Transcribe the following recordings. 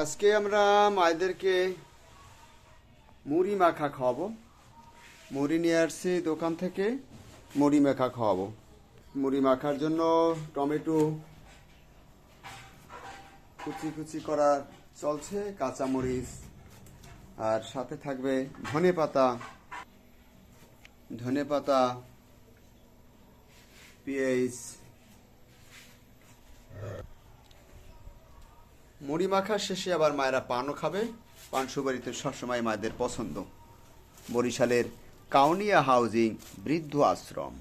আজকে আমরা মায়েদেরকে মুড়ি মাখা খাওয়াবো। মুড়ি নিয়ে আসছি দোকান থেকে, মুড়ি মাখা খাওয়াবো। মুড়ি মাখার জন্য টমেটো কুচি কুচি করা চলছে, কাঁচামরিচ, আর সাথে থাকবে ধনে পাতা, পেঁয়াজ। মুড়ি মাখার শেষে আবার মায়েরা পানও খাবে। পান সুপারিতে সবসময় মায়েদের পছন্দ। বরিশালের কাউনিয়া হাউজিং বৃদ্ধ আশ্রম।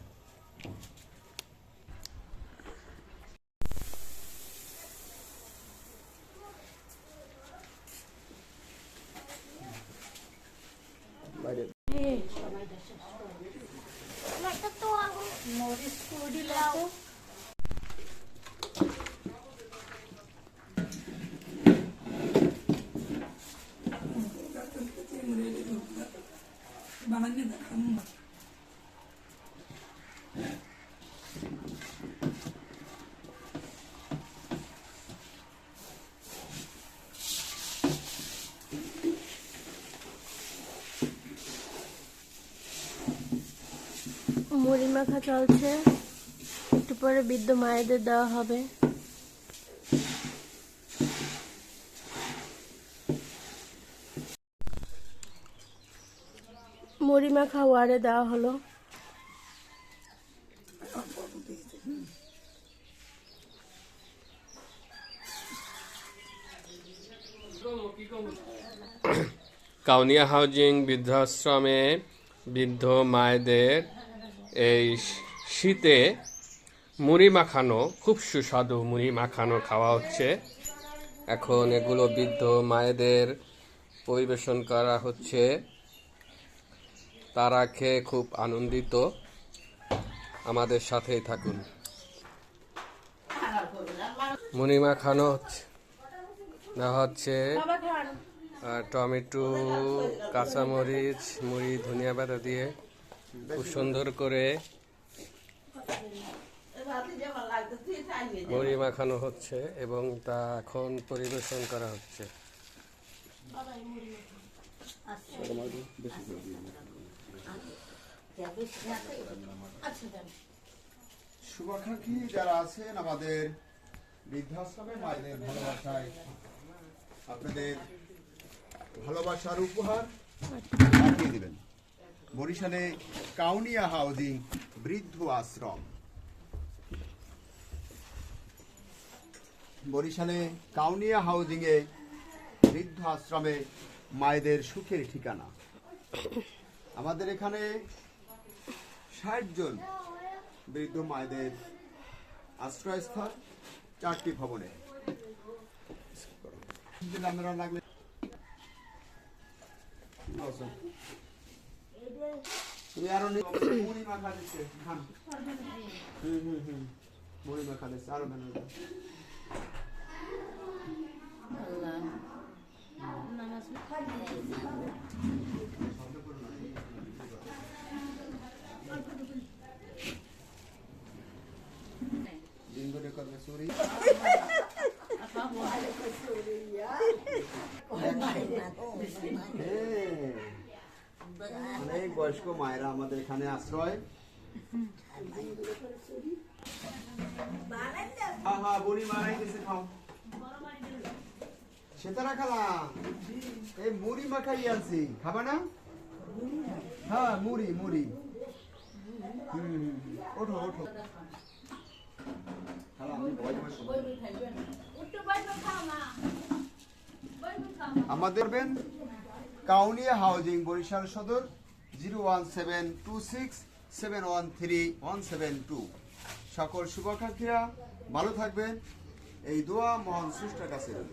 মুড়ি মাখা চলছে, একটু পরে বৃদ্ধ মায়েদের দেওয়া হবে। মুড়ি মাখা ওয়ারে দেওয়া হলো। কাউনিয়া হাউজিং বৃদ্ধাশ্রমে বৃদ্ধ মায়েদের এই শীতে মুড়ি মাখানো, খুব সুস্বাদু মুড়ি মাখানো খাওয়া হচ্ছে। এখন এগুলো বৃদ্ধ মায়েদের পরিবেশন করা হচ্ছে। তারা খেয়ে খুব আনন্দিত। আমাদের সাথেই থাকুন। মুড়ি মাখানো দেওয়া হচ্ছে টমেটো, কাঁচামরিচ, মুড়ি, ধনিয়া পাতা দিয়ে খুব সুন্দর করে মুড়ি মাখানো হচ্ছে এবং তা এখন পরিবেশন করা হচ্ছে। শুভাকাঙ্ক্ষী যারা আছেন আমাদের বৃদ্ধাশ্রমে, মায়েদের ভালোবাসায় আপনাদের ভালোবাসার উপহার পাঠিয়ে দিবেন। বরিশালে কাউনিয়া হাউজিং বৃদ্ধ আশ্রম। বরিশালে কাউনিয়া হাউজিং এ বৃদ্ধ আশ্রমে মায়েদের সুখের ঠিকানা। আমাদের এখানে ৬০ জন বৃদ্ধ মায়েদের আশ্রয়স্থল, ৪টি ভবনে। লাগলে তুমি আরো মুড়ি মাখা দিচ্ছে, মুড়ি মাখা দিচ্ছে আরো দিন করে করবে চুরি। অনেক বয়স্ক মায়েরা আমাদের এখানে আশ্রয়। বুড়ি মারাই গেছে, খাও সেতারা খালা। এই মুড়ি মাখাই আনছি, খাবা না? হ্যাঁ, মুড়ি মুড়ি। ওঠো ওঠো। আমাদের কাউনিয়া হাউজিং, বরিশাল সদর, 01726713172। সকল শুভাকাঙ্ক্ষীরা ভালো থাকবেন, এই দোয়া মহান স্রষ্টার কাছে রইল।